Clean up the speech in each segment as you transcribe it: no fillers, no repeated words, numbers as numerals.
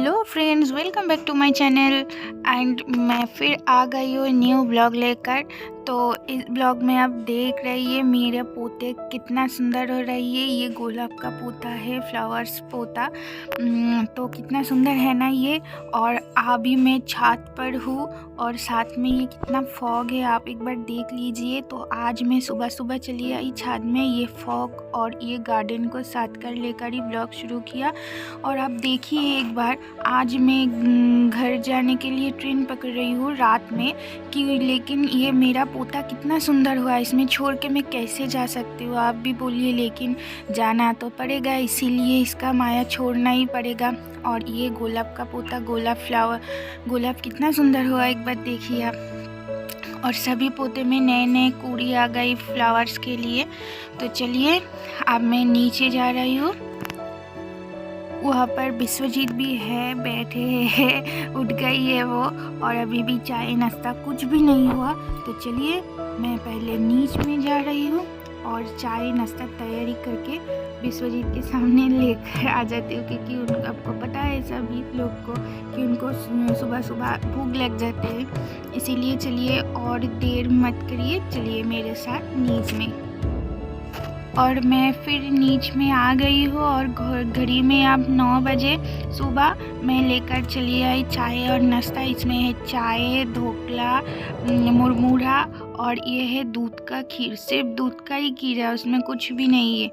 Hello friends, welcome back to my channel. And मैं फिर आ गई हूँ न्यू ब्लॉग लेकर। तो इस ब्लॉग में आप देख रही मेरे पोते कितना सुंदर हो रही है। ये गुलाब का पोता है, फ्लावर्स पोता। तो कितना सुंदर है ना ये। और अभी मैं छत पर हूँ और साथ में ये कितना फॉग है, आप एक बार देख लीजिए। तो आज मैं सुबह सुबह चली आई छत में, ये फॉग और ये गार्डन को साथ कर लेकर ही ब्लॉग शुरू किया। और आप देखिए एक बार, आज मैं घर जाने के लिए ट्रेन पकड़ रही हूँ रात में कि, लेकिन ये मेरा पोता कितना सुंदर हुआ, इसमें छोड़ के मैं कैसे जा सकती हूँ। आप भी बोलिए, लेकिन जाना तो पड़ेगा, इसीलिए इसका माया छोड़ना ही पड़ेगा। और ये गुलाब का पोता, गुलाब फ्लावर, गुलाब कितना सुंदर हुआ, एक बार देखिए आप। और सभी पोते में नए नए कूड़ी आ गई फ्लावर्स के लिए। तो चलिए अब मैं नीचे जा रही हूँ। वहाँ पर विश्वजीत भी है, बैठे हैं, उठ गई है वो। और अभी भी चाय नाश्ता कुछ भी नहीं हुआ। तो चलिए मैं पहले नीचे में जा रही हूँ और चाय नाश्ता तैयारी करके विश्वजीत के सामने लेकर आ जाती हूँ, क्योंकि उनको, आपको पता है सभी लोग को कि उनको सुबह सुबह भूख लग जाते हैं। इसीलिए चलिए और देर मत करिए, चलिए मेरे साथ नीचे में। और मैं फिर नीचे में आ गई हूँ और घड़ी में अब 9 बजे सुबह मैं लेकर चली आई चाय और नाश्ता। इसमें है चाय, ढोकला, मुरमुरा और ये है दूध का खीर। सिर्फ दूध का ही खीर है, उसमें कुछ भी नहीं है।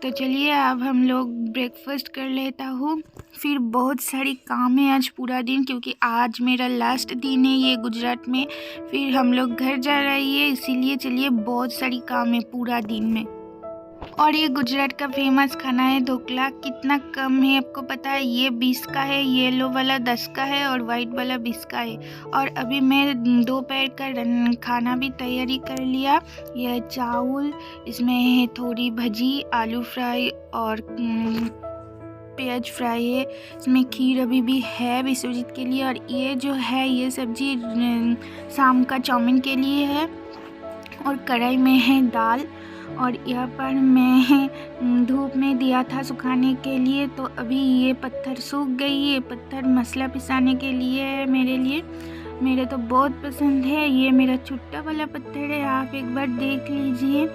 तो चलिए अब हम लोग ब्रेकफास्ट कर लेता हूँ। फिर बहुत सारी काम है आज पूरा दिन, क्योंकि आज मेरा लास्ट दिन है ये गुजरात में। फिर हम लोग घर जा रही है, इसीलिए चलिए बहुत सारी काम है पूरा दिन में। और ये गुजरात का फेमस खाना है ढोकला। कितना कम है आपको पता है, ये 20 का है, येलो वाला 10 का है और वाइट वाला 20 का है। और अभी मैं दोपहर का खाना भी तैयारी कर लिया। यह चावल, इसमें है थोड़ी भजी, आलू फ्राई और प्याज फ्राई है। इसमें खीर अभी भी है विश्वजीत के लिए। और ये जो है ये सब्जी शाम का चाउमीन के लिए है। और कढ़ाई में है दाल। और यहाँ पर मैं धूप में दिया था सुखाने के लिए, तो अभी ये पत्थर सूख गई है। पत्थर मसाला पिसाने के लिए है मेरे लिए, मेरे तो बहुत पसंद है। ये मेरा छोटा वाला पत्थर है, आप एक बार देख लीजिए।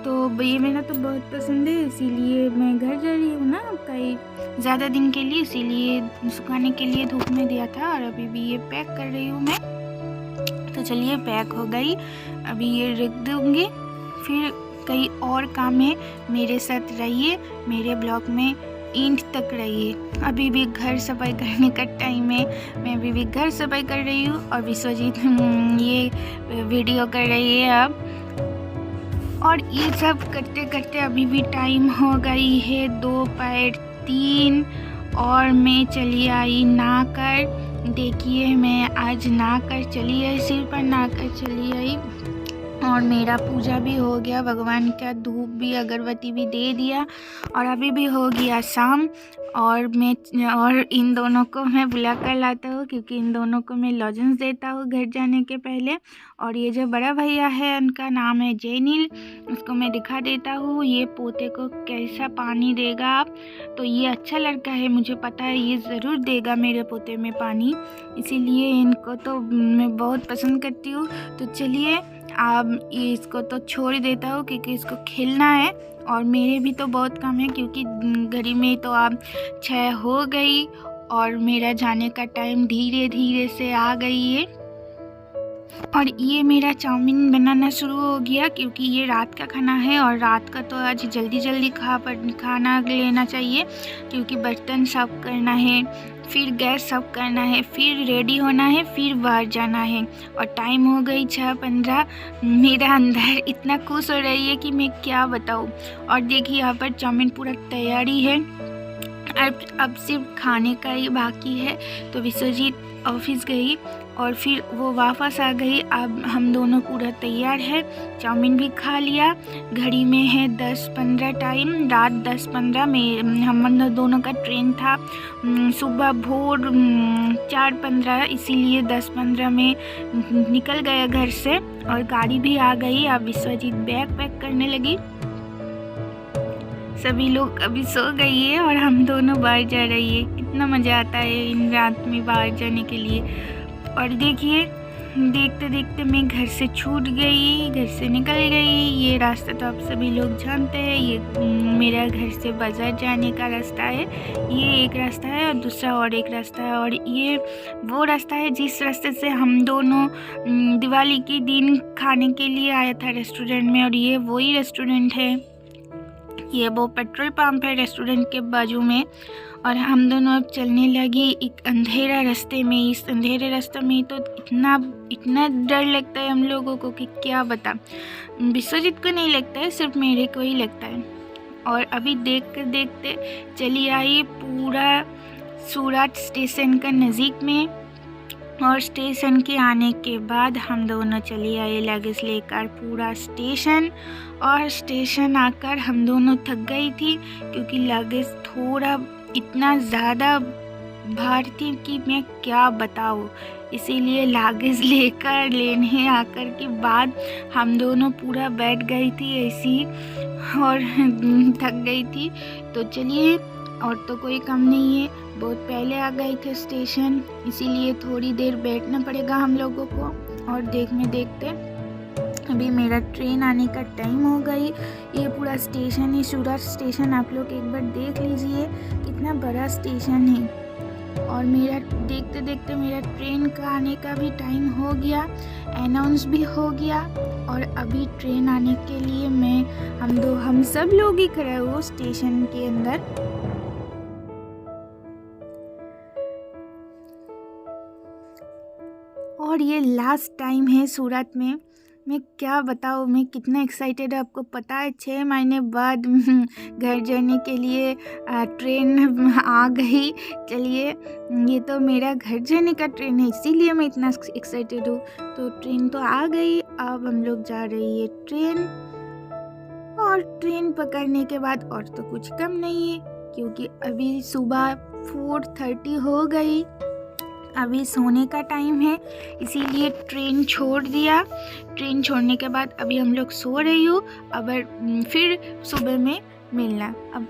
तो ये मेरा तो बहुत पसंद है, इसीलिए मैं घर जा रही हूँ ना कई ज़्यादा दिन के लिए, इसीलिए सुखाने के लिए धूप में दिया था। और अभी भी ये पैक कर रही हूँ मैं। तो चलिए पैक हो गई, अभी ये रख दूँगी। फिर कई और काम है, मेरे साथ रहिए, मेरे ब्लॉग में एंड तक रहिए। अभी भी घर सफाई करने का टाइम है, मैं अभी भी घर सफाई कर रही हूँ और विश्वजीत ये वीडियो कर रही है अब। और ये सब करते करते अभी भी टाइम हो गई है 2:03 और मैं चली आई नहाकर। देखिए मैं आज नहाकर चली आई, सिर पर नहाकर चली आई। और मेरा पूजा भी हो गया, भगवान का धूप भी अगरबत्ती भी दे दिया। और अभी भी हो गया शाम। और इन दोनों को मैं बुला कर लाता हूँ, क्योंकि इन दोनों को मैं लॉजेंस देता हूँ घर जाने के पहले। और ये जो बड़ा भैया है उनका नाम है जयनील, उसको मैं दिखा देता हूँ ये पोते को कैसा पानी देगा आप। तो ये अच्छा लड़का है, मुझे पता है ये ज़रूर देगा मेरे पोते में पानी, इसीलिए इनको तो मैं बहुत पसंद करती हूँ। तो चलिए अब इसको तो छोड़ देता हूँ, क्योंकि इसको खेलना है और मेरे भी तो बहुत काम है, क्योंकि घड़ी में तो अब 6 हो गई और मेरा जाने का टाइम धीरे धीरे से आ गई है। और ये मेरा चाउमीन बनाना शुरू हो गया, क्योंकि ये रात का खाना है और रात का तो आज जल्दी जल्दी खाना लेना चाहिए, क्योंकि बर्तन साफ करना है, फिर गैस साफ करना है, फिर रेडी होना है, फिर बाहर जाना है। और टाइम हो गई 6:15। मेरा अंदर इतना खुश हो रही है कि मैं क्या बताऊँ। और देखिए यहाँ पर चाउमीन पूरा तैयारी है, अब सिर्फ खाने का ही बाकी है। तो विश्वजीत ऑफिस गई और फिर वो वापस आ गई। अब हम दोनों पूरा तैयार है, चाउमीन भी खा लिया। घड़ी में है 10:15 टाइम, रात 10:15 में हम दोनों का ट्रेन था सुबह भोर 4:15, इसीलिए 10:15 में निकल गया घर से और गाड़ी भी आ गई। अब विश्वजीत बैग पैक करने लगी। सभी लोग अभी सो गई है और हम दोनों बाहर जा रही है। कितना मज़ा आता है इन रात में बाहर जाने के लिए। और देखिए, देखते देखते मैं घर से छूट गई, घर से निकल गई। ये रास्ता तो आप सभी लोग जानते हैं, ये मेरा घर से बाज़ार जाने का रास्ता है। ये एक रास्ता है और दूसरा और एक रास्ता है, और ये वो रास्ता है जिस रास्ते से हम दोनों दिवाली के दिन खाने के लिए आया था रेस्टोरेंट में। और ये वही रेस्टोरेंट है, ये वो पेट्रोल पंप है रेस्टोरेंट के बाजू में। और हम दोनों अब चलने लगे एक अंधेरा रास्ते में। इस अंधेरे रास्ते में तो इतना डर लगता है हम लोगों को कि क्या बता। विश्वजीत को नहीं लगता है, सिर्फ मेरे को ही लगता है। और अभी देखते देखते चली आई पूरा सूरत स्टेशन का नज़दीक में। और स्टेशन के आने के बाद हम दोनों चले आए लगेज लेकर पूरा स्टेशन। और स्टेशन आकर हम दोनों थक गई थी, क्योंकि लगेज थोड़ा इतना ज़्यादा भारी थी कि मैं क्या बताऊँ। इसीलिए लगेज लेने आकर के बाद हम दोनों पूरा बैठ गई थी ऐसी, और थक गई थी। तो चलिए, और तो कोई कम नहीं है, बहुत पहले आ गए थे स्टेशन, इसीलिए थोड़ी देर बैठना पड़ेगा हम लोगों को। और देखते अभी मेरा ट्रेन आने का टाइम हो गई। ये पूरा स्टेशन है सूरत स्टेशन, आप लोग एक बार देख लीजिए कितना बड़ा स्टेशन है। और मेरा देखते देखते मेरा ट्रेन का आने का भी टाइम हो गया, अनाउंस भी हो गया। और अभी ट्रेन आने के लिए हम सब लोग ही खड़े हुए स्टेशन के अंदर। और ये लास्ट टाइम है सूरत में। मैं क्या बताऊँ, मैं कितना एक्साइटेड है। आपको पता है 6 महीने बाद घर जाने के लिए ट्रेन आ गई। चलिए, ये तो मेरा घर जाने का ट्रेन है, इसीलिए मैं इतना एक्साइटेड हूँ। तो ट्रेन तो आ गई, अब हम लोग जा रही है ट्रेन। और ट्रेन पकड़ने के बाद और तो कुछ कम नहीं है, क्योंकि अभी सुबह 4:30 हो गई। अभी सोने का टाइम है, इसीलिए ट्रेन छोड़ दिया। ट्रेन छोड़ने के बाद अभी हम लोग सो रही हो। अब फिर सुबह में मिलना। अब